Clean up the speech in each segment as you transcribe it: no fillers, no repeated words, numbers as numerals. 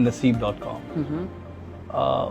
naseeb.com।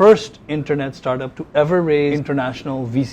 first internet startup to ever raise international VC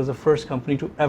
was the first company to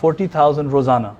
40,000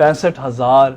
65,000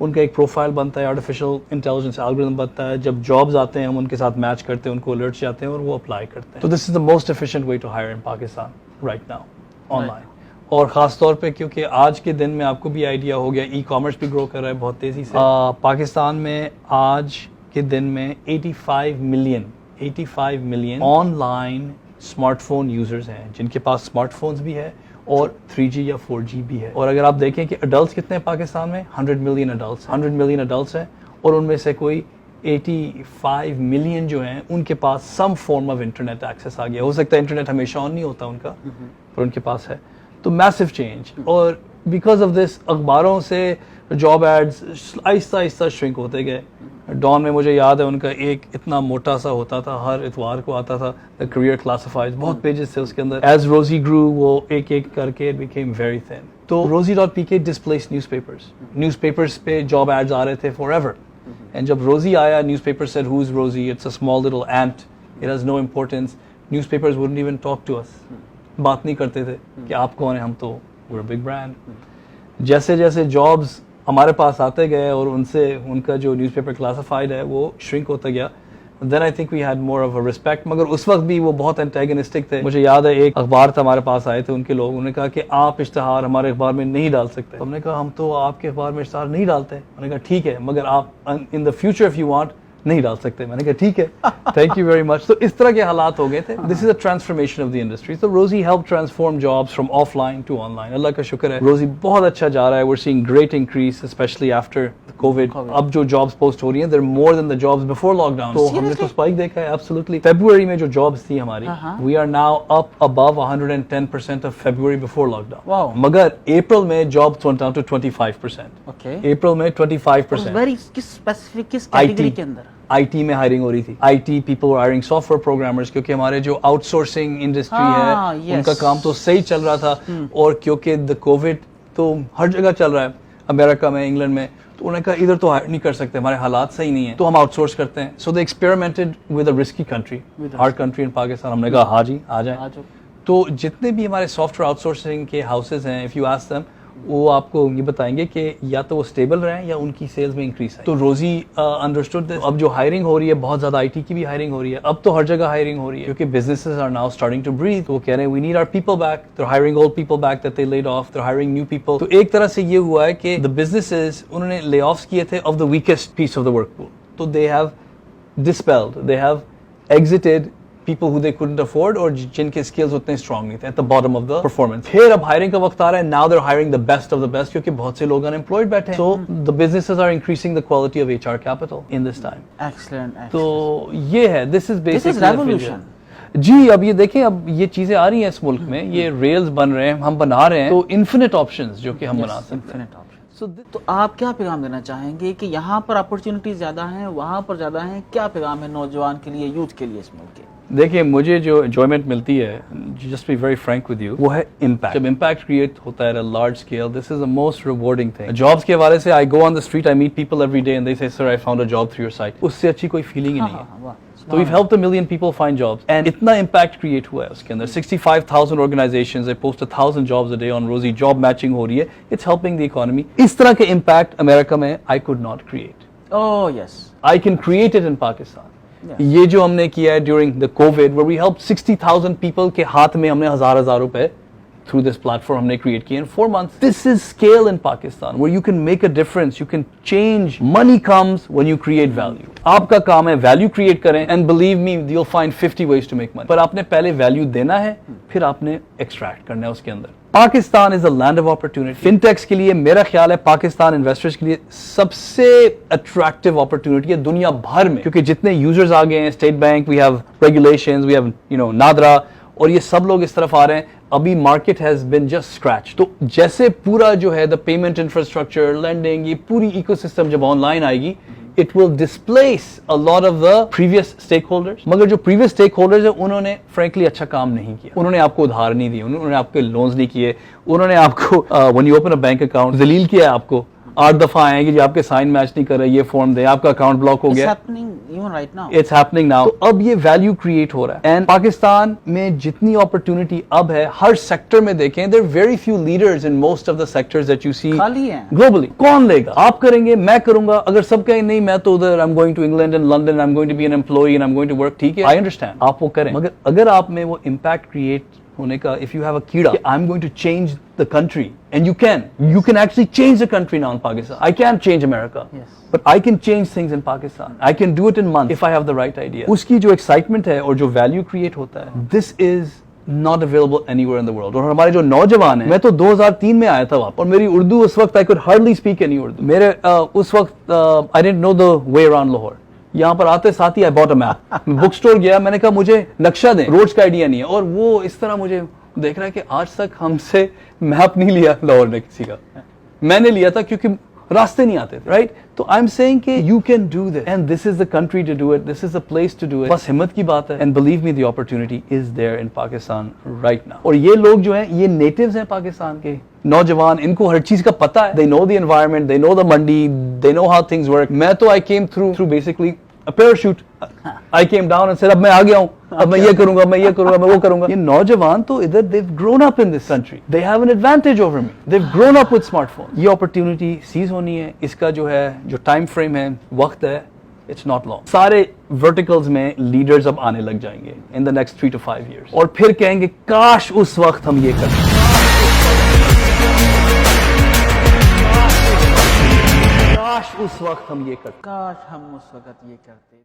ان کا ایک profile بنتا ہے, artificial intelligence algorithm بنتا ہے, جب جابز آتے ہیں ہم ان کے ساتھ میچ کرتے ہیں, ان کو الرٹس جاتے ہیں اور وہ اپلائی کرتے ہیں. تو this is the most efficient way to hire in Pakistan right now online. اور خاص طور پہ کیونکہ آج کے دن میں آپ کو بھی آئیڈیا ہو گیا, ای کامرس بھی گرو کر رہا ہے بہت تیزی سے. پاکستان میں آج کے دن میں 85 million on line smart phone users ہیں جن کے پاس اسمارٹ فونز بھی ہے اور 3G یا 4G بھی ہے. اور اگر آپ دیکھیں کہ اڈلٹس کتنے ہیں پاکستان میں, 100 ملین اڈلٹس ہیں, اور ان میں سے کوئی 85 ملین جو ہیں ان کے پاس سم فارم آف انٹرنیٹ ایکسیس آ گیا. ہو سکتا ہے انٹرنیٹ ہمیشہ آن نہیں ہوتا ان کا, پر ان کے پاس ہے. تو میسو چینج. اور بیکاز آف دس اخباروں سے جاب ایڈز آہستہ آہستہ شرنک ہوتے گئے. ڈان میں مجھے یاد ہے ان کا ایک اتنا موٹا سا ہوتا تھا, ہر اتوار کو آتا تھا, کریئر کلاسیفائڈ, بہت پیجز تھے اس کے اندر. ایز روزی گرو وہ ایک ایک کر کے بیکیم ویری تھن. تو روزی.pk ڈسپلیس نیوز پیپرز پہ جاب ایڈز آ رہے تھے فار ایور. اینڈ جب روزی آیا, newspaper said who is Rozee, it's a small little ant, it has no importance. Newspapers wouldn't even talk to us, بات نہیں کرتے تھے کہ آپ کون ہیں, ہم تو we're a big brand. جیسے جیسے جابز ہمارے پاس آتے گئے اور ان سے ان کا جو نیوز پیپر کلاسیفائڈ ہے وہ شرنک ہوتا گیا, then I think we had more of a respect. مگر اس وقت بھی وہ بہت اینٹیگنسٹک تھے. مجھے یاد ہے ایک اخبار تھا ہمارے پاس آئے تھے ان کے لوگ, انہوں نے کہا کہ آپ اشتہار ہمارے اخبار میں نہیں ڈال سکتے. ہم نے کہا ہم تو آپ کے اخبار میں اشتہار نہیں ڈالتے. انہوں نے کہا ٹھیک ہے, مگر آپ in the future if you want نہیں ڈال سکتے. میں نے کہا ٹھیک ہے, تھینک یو ویری مچ. تو اس طرح کے حالات ہو گئے تھے. This is a transformation of the industry. تو Rozee help transform jobs from offline to online. اللہ کا شکر ہے روزی بہت اچھا جا رہا ہے. We are seeing great increase especially after COVID. اب جو جابس پوسٹ ہو رہی ہیں there more than the jobs before lockdown. تو ہم نے تو اسپائک دیکھا ہے ایبسولوٹلی. فیبروری میں جو جابس تھی ہماری, we are now up above 110% of February before lockdown. مگر اپریل میں jobs went down to 25%. April میں 25%. کس اسپیسیفک کس کیٹیگری کے اندر؟ آئی ٹی میں ہائرنگ ہو رہی تھی. IT people are hiring software programmers, کیونکہ ہمارے جو آؤٹ سورسنگ انڈسٹری ہے ان کا کام تو صحیح چل رہا تھا. اور کیونکہ دا کووڈ تو ہر جگہ چل رہا ہے, امریکہ میں, انگلینڈ میں, تو انہوں نے کہا ادھر تو ہائر نہیں کر سکتے, ہمارے حالات صحیح نہیں ہیں, تو ہم آؤٹ سورس کرتے ہیں. So they experimented with a risky country, hard country in Pakistan. ہم نے کہا ہاں جی آ جائیں. تو جتنے بھی ہمارے سافٹ ویئر آؤٹ سورسنگ کے ہاؤسز ہیں, اف یو آسک دیم, وہ آپ کو یہ بتائیں گے کہ یا تو وہ اسٹیبل رہیں یا ان کی سیلز میں انکریز ہے. تو روزی انڈرسٹوڈ. اب جو ہائرنگ ہو رہی ہے بہت زیادہ, آئی ٹی کی بھی ہائرنگ ہو رہی ہے, اب تو ہر جگہ ہائرنگ ہو رہی ہے کیونکہ businesses are now starting to breathe. تو وہ کہہ رہے ہیں we need our people back. They are hiring old people back that they laid off, they are hiring new people. تو ایک طرح سے یہ ہوا ہے کہ دا بزنسز انہوں نے لے آفس کیے تھے of the weakest piece of the work pool. تو they have displaced, they have exited people who they couldn't afford اور جن کے skills اتنے strong نہیں تھے at the bottom of the performance. پھر اب hiring کا وقت آ رہا ہے, now they're hiring the best of the best کیونکہ بہت سے لوگ unemployed بیٹھے ہیں. So the businesses are increasing the quality of HR capital in this time. Excellent. تو یہ ہے, this is basically This is revolution. جی. اب یہ دیکھیں, اب یہ چیزیں آ رہی ہیں اس ملک میں, یہ ریلز بن رہے ہیں, ہم بنا رہے ہیں, تو انفینٹ آپشنز جو کہ ہم بنا سکتے ہیں. تو آپ کیا پیغام دینا چاہیں گے کہ یہاں پر اپرچونیٹیز زیادہ ہیں, وہاں پر زیادہ ہیں, کیا پیغام ہے نوجوان کے لیے, یوتھ کے لیے اس ملک کے؟ دیکھیں مجھے جو انجوائمنٹ ملتی ہے, just be very frank with you, وہ ہے امپیکٹ. جب امپیکٹ کریٹ ہوتا ہے large scale, this is the most rewarding thing. Jobs کے حوالے سے I go on the street, I meet people every day and they say sir I found a job through your site. اس سے اچھی کوئی feeling ہی نہیں ہے. تو we've helped a million people find jobs and اتنا امپیکٹ کریٹ ہوا ہے اس کے اندر. 65,000 organizations, they post 1,000 jobs a day on Rosie, job matching ہو رہی ہے, it's helping the economy. اس طرح کے امپیکٹ امریکہ میں I could not create. Oh yes. I can create it in Pakistan. یہ جو ہم نے کیا ہے during the Covid, where we helped 60,000 people کے ہاتھ میں ہم نے ہزار روپے through this platform ہم نے create کیے in 4 months. This is scale in Pakistan where you can make a difference, you can change. Money comes when you create value. آپ کا کام ہے value create کریں, and believe me you'll find 50 ways to make money. پر آپ نے پہلے value دینا ہے, پھر آپ نے extract کرنا ہے اس کے اندر. پاکستان از اے لینڈ آف اپرچونٹی. فنٹیکس کے لیے میرا خیال ہے پاکستان انویسٹرز کے لیے سب سے اٹریکٹیو اپرچونٹی ہے دنیا بھر میں, کیونکہ جتنے یوزرز آ گئے ہیں, State Bank, we have regulations, we have NADRA, اور یہ سب لوگ اس طرف آ رہے ہیں. ابھی market has been just scratch. تو جیسے پورا جو ہے دا پیمنٹ انفراسٹرکچر, لینڈنگ, یہ پوری ایکو سسٹم جب آن لائن آئے گی, it will displace a lot of the previous stakeholders. مگر جو previous stakeholders ہیں انہوں نے frankly اچھا کام نہیں کیا. انہوں نے آپ کو ادھار نہیں دیے, انہوں نے آپ کے لونز نہیں کیے, انہوں نے آپ کو when you open a bank account ذلیل کیا ہے آپ کو, 8 دفعہ آئے کہ جی آپ کے سائن میچ نہیں کر رہے, یہ فارم دیں, آپ کا اکاؤنٹ بلاک ہو It's گیا. happening even right now. It's happening now. تو اب یہ ویلیو کریٹ ہو رہا ہے. اینڈ پاکستان میں جتنی اپرچونٹی اب ہے ہر سیکٹر میں دیکھیں, there are very few leaders in most of the sectors that you see خالی ہیں. globally. کون لے گا؟ آپ کریں گے, میں کروں گا. اگر سب کہیں نہیں میں تو ادھر I'm going to England and London, I'm going to be an employee and I'm going to work, ٹھیک ہے, I understand, آپ وہ کریں. مگر اگر آپ میں وہ امپیکٹ کریٹ ہونے کا, if you have a کیڑا, I'm going to change the country, and you can actually change the country now in Pakistan. I can't change America. Yes. But I can change things in Pakistan. I can do it in months if I have the right idea. اس کی جو excitement ہے اور جو value create ہوتا ہے, this is not available anywhere in the world. اور ہمارے جو نوجوان ہیں, میں تو 2003 میں آیا تھا وہاں, اور میری اردو اس وقت I could hardly speak any Urdu. میرے اس وقت I didn't know the way around Lahore. یہاں پر آتے ساتھ ہی I bought a map. Book store گیا, میں نے کہا مجھے نقشہ دیں, روڈز کا آئیڈیا نہیں ہے. اور وہ اس طرح مجھے دیکھ رہا ہے کہ آج تک ہم سے میپ نہیں لیا لاہور نے کسی کا. میں نے لیا تھا کیونکہ راستے نہیں آتے تھے, رائٹ. تو آئی ایم سیئنگ کہ you can do this, and this is the country to do it, this is the place to do it. بس ہمت کی بات ہے, and believe me the opportunity is there in Pakistan right now. اور یہ لوگ جو ہیں یہ نیٹیوز ہیں پاکستان کے, نوجوان, ان کو ہر چیز کا پتا ہے. they know the environment, they know the mandi, they know how things work. میں تو I came through basically a parachute. I came down and said اب میں آ گیا ہوں, اب میں یہ کروں گا, میں یہ کروں گا, میں وہ کروں گا. یہ نوجوان تو ادھر they've grown up in this country, they have an advantage over me, they've grown up with smartphones. یہ opportunity seize ہونی ہے. اس کا جو ہے جو ٹائم فریم ہے, وقت ہے, it's not long. سارے verticals میں leaders اب آنے لگ جائیں گے in the next 3 to 5 years, اور پھر کہیں گے کاش اس وقت ہم یہ کریں, کاش اس وقت ہم یہ کرتے, کاش ہم اس وقت یہ کرتے.